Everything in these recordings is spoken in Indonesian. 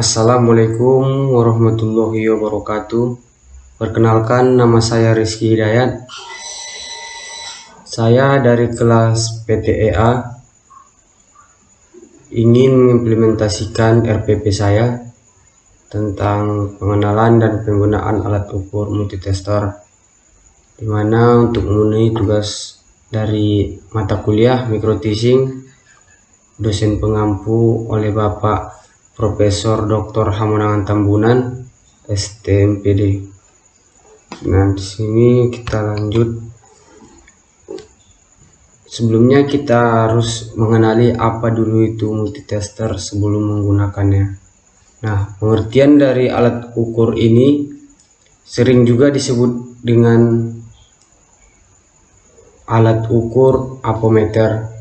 Assalamualaikum warahmatullahi wabarakatuh. Perkenalkan, nama saya Rizky Hidayat. Saya dari kelas PTEA ingin mengimplementasikan RPP saya tentang pengenalan dan penggunaan alat ukur multitester, di mana untuk memenuhi tugas dari mata kuliah microteaching dosen pengampu oleh Bapak Profesor Dr. Hamonangan Tambunan, STMPD. Nah, di sini kita lanjut. Sebelumnya kita harus mengenali apa dulu itu multitester sebelum menggunakannya. Nah, pengertian dari alat ukur ini sering juga disebut dengan alat ukur apometer,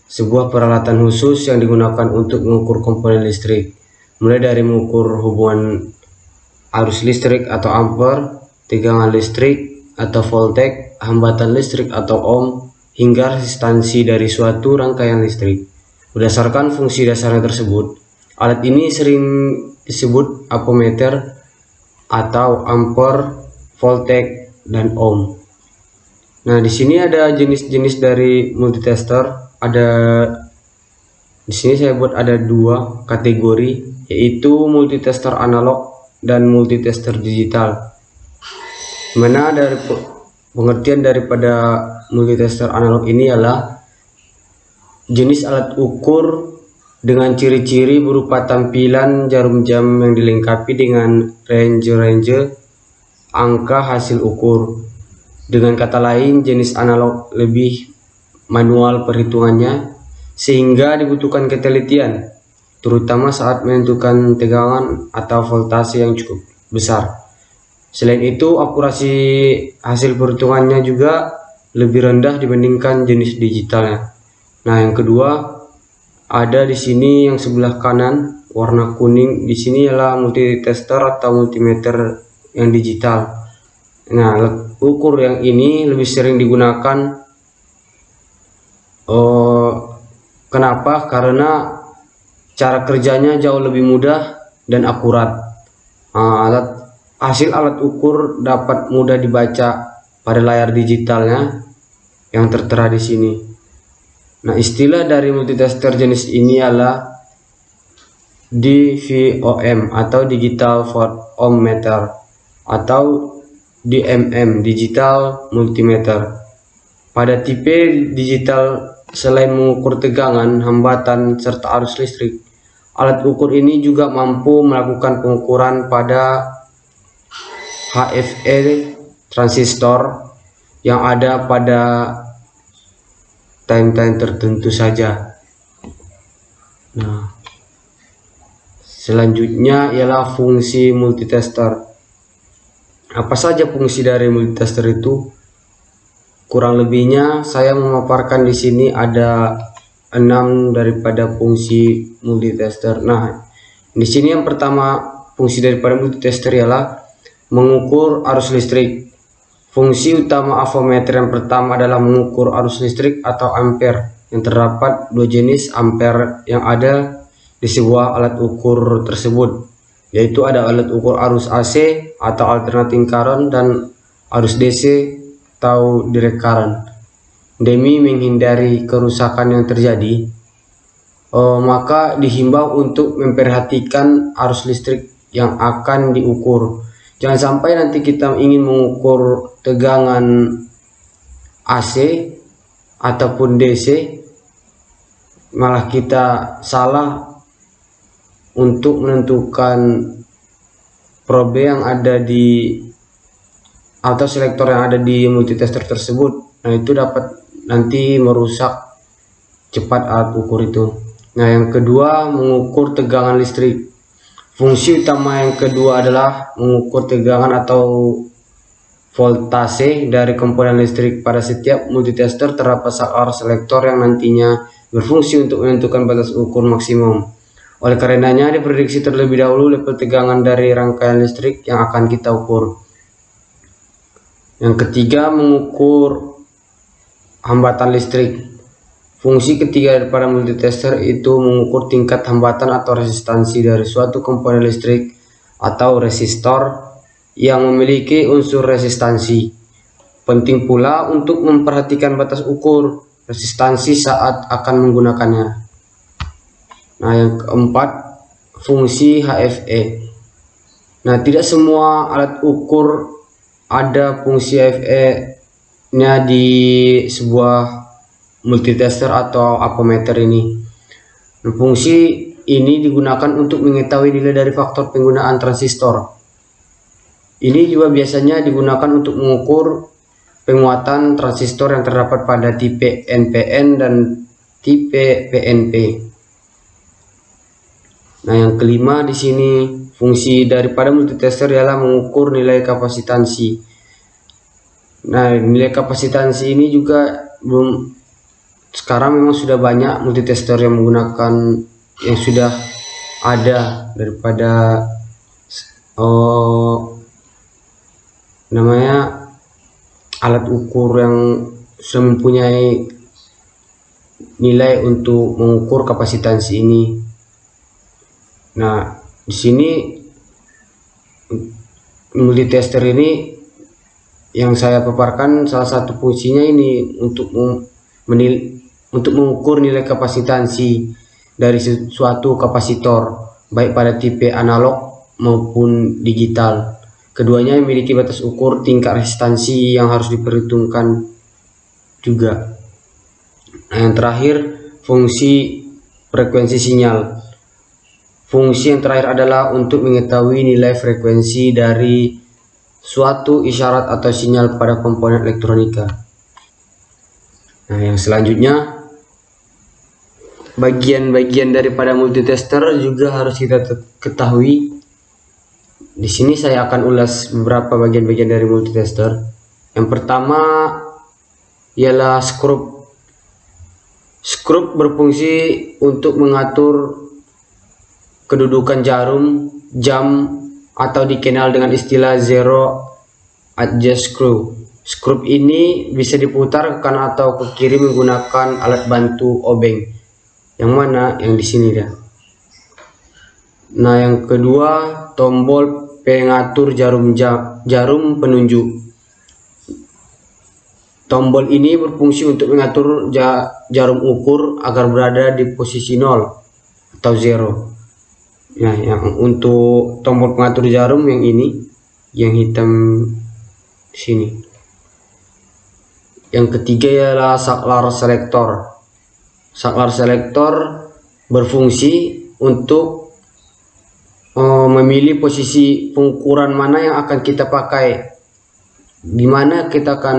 sebuah peralatan khusus yang digunakan untuk mengukur komponen listrik, mulai dari mengukur hubungan arus listrik atau ampere, tegangan listrik atau voltage, hambatan listrik atau ohm, hingga resistansi dari suatu rangkaian listrik. Berdasarkan fungsi dasarnya tersebut, alat ini sering disebut apometer atau ampere, voltage, dan ohm. Nah, di sini ada jenis-jenis dari multitester. Di sini saya buat ada dua kategori, yaitu multitester analog dan multitester digital. Mana dari pengertian daripada multitester analog ini adalah jenis alat ukur dengan ciri-ciri berupa tampilan jarum jam yang dilengkapi dengan range angka hasil ukur. Dengan kata lain, jenis analog lebih manual perhitungannya, sehingga dibutuhkan ketelitian, terutama saat menentukan tegangan atau voltase yang cukup besar. Selain itu, akurasi hasil perhitungannya juga lebih rendah dibandingkan jenis digitalnya. Nah, yang kedua ada di sini yang sebelah kanan warna kuning. Di sini adalah multitester atau multimeter yang digital. Nah, ukur yang ini lebih sering digunakan. Kenapa? Karena cara kerjanya jauh lebih mudah dan akurat. Hasil alat ukur dapat mudah dibaca pada layar digitalnya yang tertera di sini. Nah, istilah dari multitester jenis ini adalah DVOM atau Digital Ohm Meter atau DMM, Digital Multimeter. Pada tipe digital, selain mengukur tegangan, hambatan, serta arus listrik, alat ukur ini juga mampu melakukan pengukuran pada HFE transistor yang ada pada time tertentu saja. Nah, selanjutnya ialah fungsi multitester. Apa saja fungsi dari multitester itu? Kurang lebihnya saya memaparkan di sini ada 6 daripada fungsi multitester. Nah, di sini yang pertama fungsi daripada multitester ialah mengukur arus listrik. Fungsi utama avometer yang pertama adalah mengukur arus listrik atau ampere, yang terdapat dua jenis ampere yang ada di sebuah alat ukur tersebut, yaitu ada alat ukur arus AC atau alternating current dan arus DC atau direct current. Demi menghindari kerusakan yang terjadi, maka dihimbau untuk memperhatikan arus listrik yang akan diukur. Jangan sampai nanti kita ingin mengukur tegangan AC ataupun DC, malah kita salah untuk menentukan probe yang ada di atau selektor yang ada di multitester tersebut. Nah, itu dapat nanti merusak cepat alat ukur itu. Nah, yang kedua mengukur tegangan listrik. Fungsi utama yang kedua adalah mengukur tegangan atau voltase dari komponen listrik. Pada setiap multitester terdapat saklar selektor yang nantinya berfungsi untuk menentukan batas ukur maksimum. Oleh karenanya, diprediksi terlebih dahulu level tegangan dari rangkaian listrik yang akan kita ukur. Yang ketiga mengukur hambatan listrik. Fungsi ketiga daripada multitester itu mengukur tingkat hambatan atau resistansi dari suatu komponen listrik atau resistor yang memiliki unsur resistansi. Penting pula untuk memperhatikan batas ukur resistansi saat akan menggunakannya. Nah, yang keempat, fungsi HFE. Nah, tidak semua alat ukur ada fungsi HFE-nya di sebuah multitester atau ampermeter ini. Nah, fungsi ini digunakan untuk mengetahui nilai dari faktor penggunaan transistor. Ini juga biasanya digunakan untuk mengukur penguatan transistor yang terdapat pada tipe NPN dan tipe PNP. Nah, yang kelima di sini fungsi daripada multitester ialah mengukur nilai kapasitansi. Nah, nilai kapasitansi ini juga sekarang memang sudah banyak multitester yang menggunakan yang sudah ada daripada namanya alat ukur yang sudah mempunyai nilai untuk mengukur kapasitansi ini. Nah, di sini multitester ini yang saya paparkan salah satu fungsinya ini untuk mengukur nilai kapasitansi dari suatu kapasitor, baik pada tipe analog maupun digital. Keduanya memiliki batas ukur tingkat resistansi yang harus diperhitungkan juga. Nah, yang terakhir, fungsi frekuensi sinyal. Fungsi yang terakhir adalah untuk mengetahui nilai frekuensi dari suatu isyarat atau sinyal pada komponen elektronika. Nah, yang selanjutnya, bagian-bagian daripada multitester juga harus kita ketahui. Di sini saya akan ulas beberapa bagian-bagian dari multitester. Yang pertama ialah skrup. Skrup berfungsi untuk mengatur kedudukan jarum, jam, atau dikenal dengan istilah zero adjust screw. Skrup ini bisa diputar ke kanan atau ke kiri menggunakan alat bantu obeng. Yang mana? Yang di sini dah. Nah, yang kedua, tombol pengatur jarum penunjuk. Tombol ini berfungsi untuk mengatur jarum ukur agar berada di posisi 0 atau 0. Nah, yang untuk tombol pengatur jarum yang ini, yang hitam di sini. Yang ketiga ialah saklar selektor. Saklar selektor berfungsi untuk memilih posisi pengukuran mana yang akan kita pakai. Di mana kita akan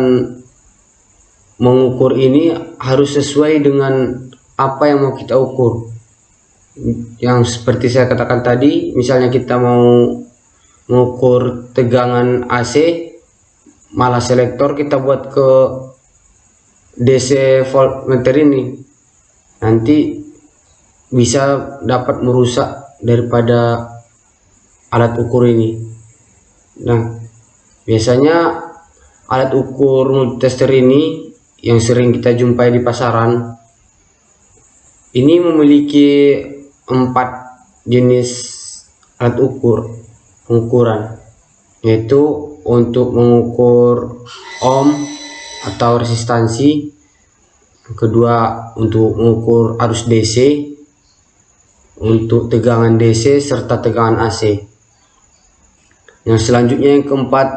mengukur ini harus sesuai dengan apa yang mau kita ukur. Yang seperti saya katakan tadi, misalnya kita mau mengukur tegangan AC, malah selektor kita buat ke DC voltmeter ini, nanti bisa dapat merusak daripada alat ukur ini. Nah, biasanya alat ukur multitester ini yang sering kita jumpai di pasaran ini memiliki 4 jenis alat pengukuran, yaitu untuk mengukur ohm atau resistansi, yang kedua untuk mengukur arus DC, untuk tegangan DC serta tegangan AC. Yang selanjutnya yang keempat,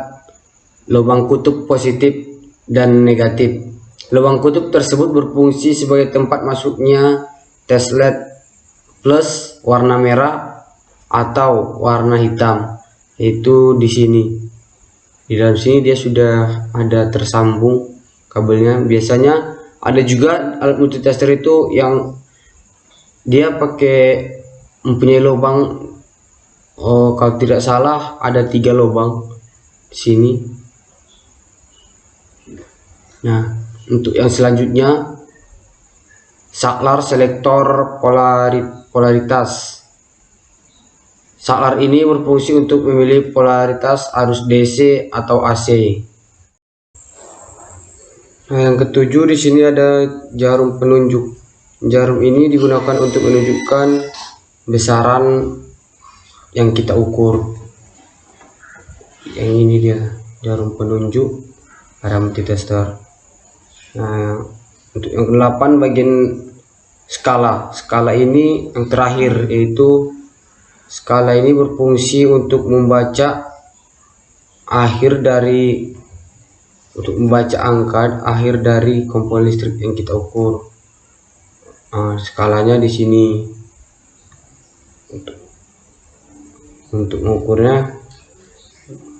lubang kutub positif dan negatif. Lubang kutub tersebut berfungsi sebagai tempat masuknya test LED plus warna merah atau warna hitam. Itu di sini. Di dalam sini dia sudah ada tersambung kabelnya. Biasanya ada juga alat multitester itu yang dia pakai mempunyai lubang. Kalau tidak salah ada 3 lubang di sini. Nah, untuk yang selanjutnya, saklar selektor polaritas. Saklar ini berfungsi untuk memilih polaritas arus DC atau AC. Nah, yang ketujuh di sini ada jarum penunjuk. Jarum ini digunakan untuk menunjukkan besaran yang kita ukur. Yang ini dia jarum penunjuk pada multitester. Nah, untuk yang ke-8 bagian skala. Skala ini yang terakhir, yaitu skala ini berfungsi untuk membaca angka akhir dari komponen listrik yang kita ukur. Nah, skalanya di sini. Untuk mengukurnya,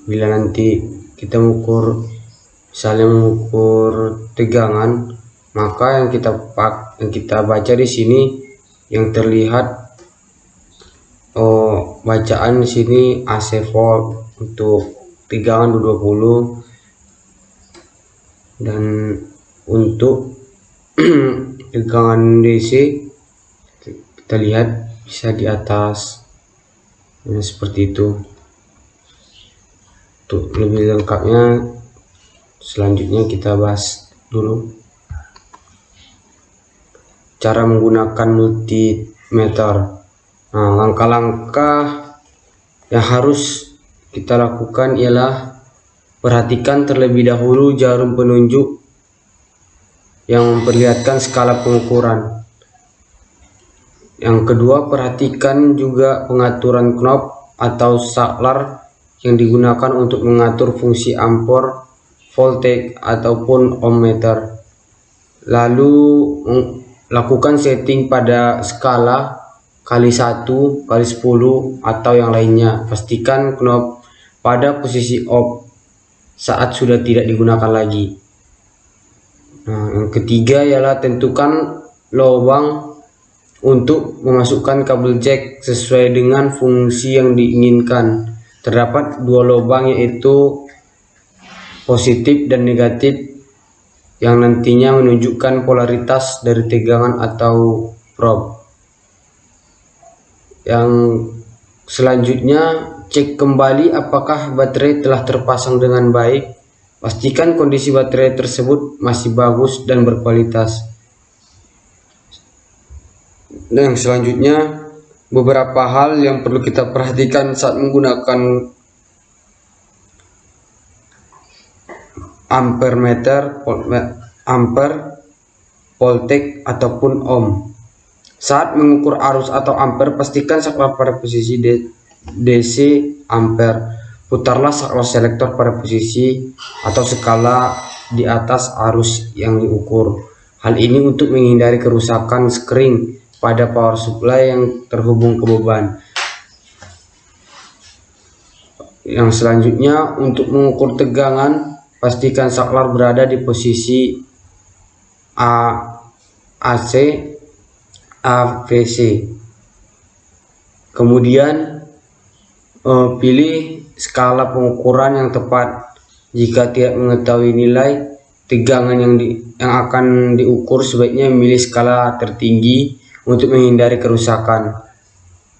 bila nanti kita misalnya mengukur tegangan, maka yang kita baca di sini yang terlihat bacaan di sini AC volt untuk tegangan 220, dan untuk tegangan DC kita lihat bisa di atas. Nah, seperti itu. Untuk lebih lengkapnya selanjutnya kita bahas dulu cara menggunakan multimeter. Nah, langkah-langkah yang harus kita lakukan ialah perhatikan terlebih dahulu jarum penunjuk yang memperlihatkan skala pengukuran. Yang kedua, perhatikan juga pengaturan knob atau saklar yang digunakan untuk mengatur fungsi ampere, voltage ataupun ohmmeter. Lalu lakukan setting pada skala kali 1, kali 10 atau yang lainnya. Pastikan knob pada posisi off saat sudah tidak digunakan lagi. Nah, yang ketiga ialah tentukan lubang untuk memasukkan kabel jack sesuai dengan fungsi yang diinginkan. Terdapat dua lubang, yaitu positif dan negatif, yang nantinya menunjukkan polaritas dari tegangan atau probe. Yang selanjutnya, cek kembali apakah baterai telah terpasang dengan baik. Pastikan kondisi baterai tersebut masih bagus dan berkualitas. Dan yang selanjutnya, beberapa hal yang perlu kita perhatikan saat menggunakan ampermeter, ampere, voltage ataupun ohm. Saat mengukur arus atau ampere, pastikan saklar pada posisi DC ampere. Putarlah saklar selektor pada posisi atau skala di atas arus yang diukur. Hal ini untuk menghindari kerusakan skring pada power supply yang terhubung ke beban. Yang selanjutnya, untuk mengukur tegangan, pastikan saklar berada di posisi AC, AVC. Kemudian pilih skala pengukuran yang tepat. Jika tidak mengetahui nilai tegangan yang akan diukur, sebaiknya memilih skala tertinggi untuk menghindari kerusakan.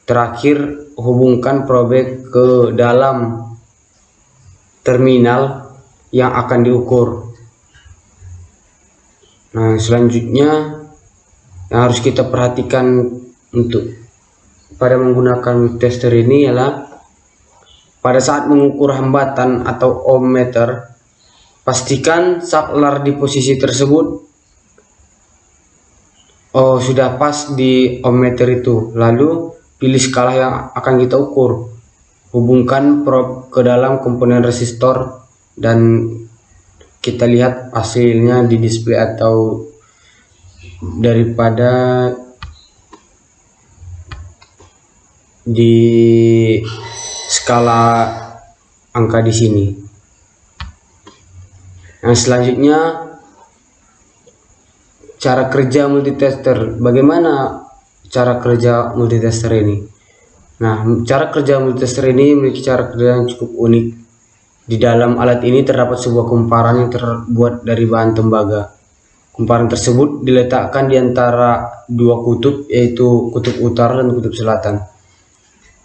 Terakhir, hubungkan probe ke dalam terminal yang akan diukur. Nah, selanjutnya yang harus kita perhatikan untuk pada menggunakan tester ini ialah pada saat mengukur hambatan atau ohmmeter, pastikan saklar di posisi tersebut sudah pas di ohmmeter itu. Lalu pilih skala yang akan kita ukur. Hubungkan probe ke dalam komponen resistor dan kita lihat hasilnya di display atau daripada di skala angka di sini. Yang selanjutnya, cara kerja multitester. Bagaimana cara kerja multitester ini? Nah, cara kerja multitester ini memiliki cara kerja yang cukup unik. Di dalam alat ini terdapat sebuah kumparan yang terbuat dari bahan tembaga. Kumparan tersebut diletakkan di antara dua kutub, yaitu kutub utara dan kutub selatan.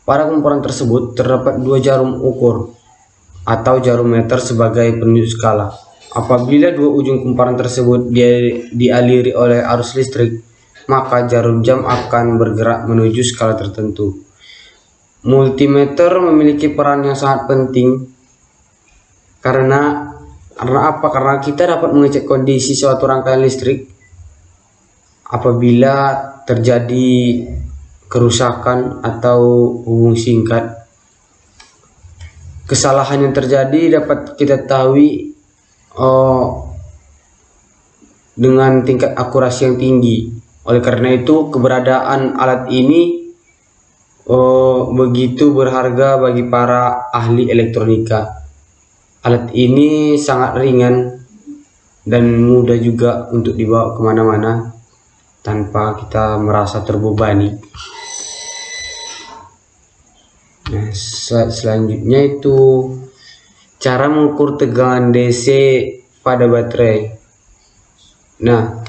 Pada kumparan tersebut terdapat dua jarum ukur atau jarum meter sebagai penunjuk skala. Apabila dua ujung kumparan tersebut dialiri oleh arus listrik, maka jarum jam akan bergerak menuju skala tertentu. Multimeter memiliki peran yang sangat penting karena apa? Karena kita dapat mengecek kondisi suatu rangkaian listrik apabila terjadi kerusakan atau hubung singkat. Kesalahan yang terjadi dapat kita tahu dengan tingkat akurasi yang tinggi. Oleh karena itu, keberadaan alat ini begitu berharga bagi para ahli elektronika. Alat ini sangat ringan dan mudah juga untuk dibawa kemana-mana tanpa kita merasa terbebani. Nah, selanjutnya itu cara mengukur tegangan DC pada baterai. Nah,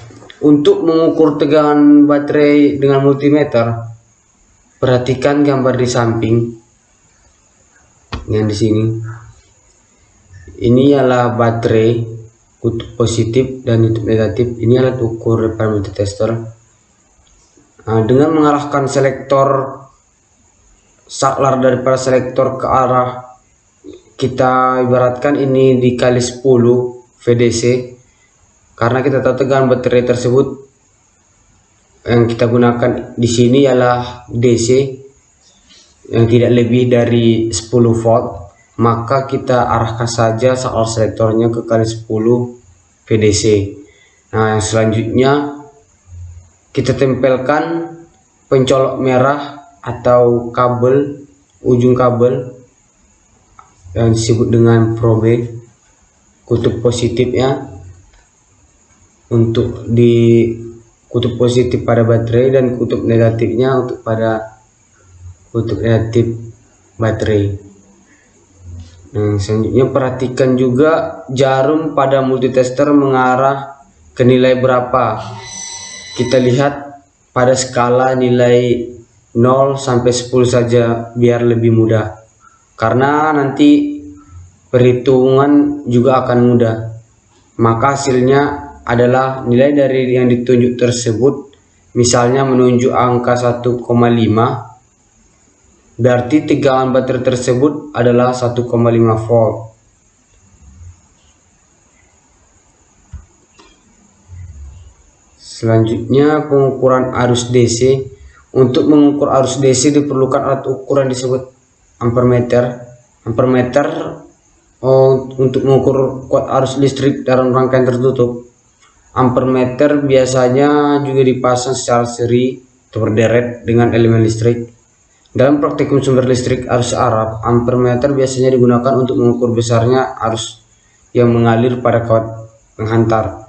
untuk mengukur tegangan baterai dengan multimeter, perhatikan gambar di samping yang di sini. Ini adalah baterai kutub positif dan kutub negatif. Ini alat ukur pada multitester. Dengan mengarahkan selektor saklar daripada selektor ke arah, kita ibaratkan ini dikali 10 VDC, karena kita tahu tegangan baterai tersebut yang kita gunakan di sini ialah DC yang tidak lebih dari 10 volt, maka kita arahkan saja saklar selektornya ke kali 10 VDC. Nah, selanjutnya kita tempelkan pencolok merah atau kabel, ujung kabel yang disebut dengan probe, kutub positifnya untuk di kutub positif pada baterai dan kutub negatifnya untuk pada kutub negatif baterai. Nah, selanjutnya perhatikan juga jarum pada multitester mengarah ke nilai berapa. Kita lihat pada skala nilai 0 sampai 10 saja biar lebih mudah, karena nanti perhitungan juga akan mudah. Maka hasilnya adalah nilai dari yang ditunjuk tersebut, misalnya menunjuk angka 1,5, berarti tegangan baterai tersebut adalah 1,5 volt. Selanjutnya pengukuran arus DC. Untuk mengukur arus DC diperlukan alat ukur yang disebut ampermeter. Ampermeter untuk mengukur kuat arus listrik dalam rangkaian tertutup. Ampermeter biasanya juga dipasang secara seri atau berderet dengan elemen listrik. Dalam praktikum sumber listrik arus Arab, ampermeter biasanya digunakan untuk mengukur besarnya arus yang mengalir pada kawat penghantar.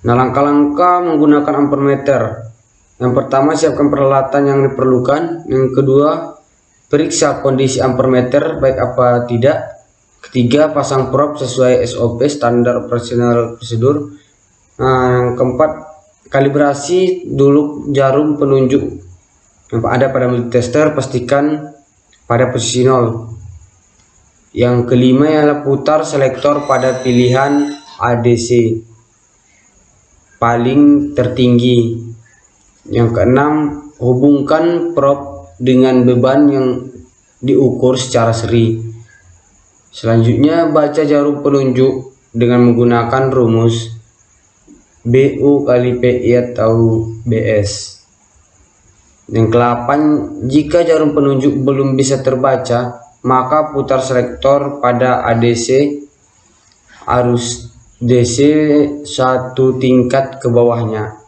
Nah, langkah-langkah menggunakan ampermeter. Yang pertama, siapkan peralatan yang diperlukan. Yang kedua, periksa kondisi ampermeter baik apa tidak. Ketiga, pasang probe sesuai SOP, standar operasional prosedur. Nah, yang keempat, kalibrasi dulu jarum penunjuk yang ada pada multitester, pastikan pada posisi 0. Yang kelima ialah putar selektor pada pilihan ADC paling tertinggi. Yang keenam, hubungkan probe dengan beban yang diukur secara seri. Selanjutnya, baca jarum penunjuk dengan menggunakan rumus BU kali PI atau BS. Yang ke-8, jika jarum penunjuk belum bisa terbaca, maka putar selektor pada ADC arus DC satu tingkat ke bawahnya.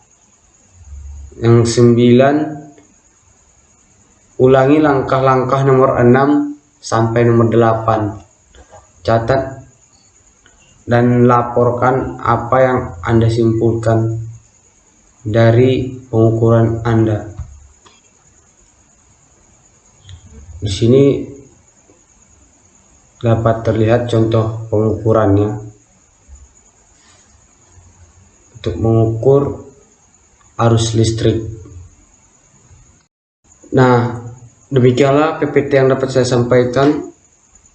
Yang 9, ulangi langkah-langkah nomor 6 sampai nomor 8. Catat dan laporkan apa yang Anda simpulkan dari pengukuran Anda. Di sini dapat terlihat contoh pengukurannya untuk mengukur arus listrik. Nah, demikianlah PPT yang dapat saya sampaikan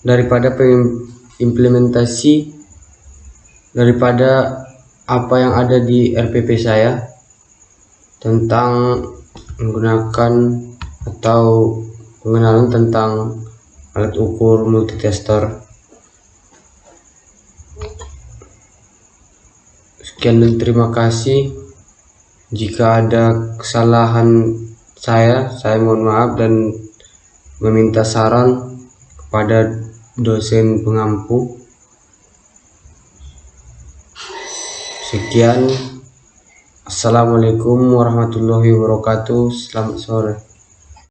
daripada implementasi daripada apa yang ada di RPP saya tentang menggunakan atau pengenalan tentang alat ukur multitester. Sekian dan terima kasih. Jika ada kesalahan saya mohon maaf dan meminta saran kepada dosen pengampu. Sekian, assalamualaikum warahmatullahi wabarakatuh. Selamat sore.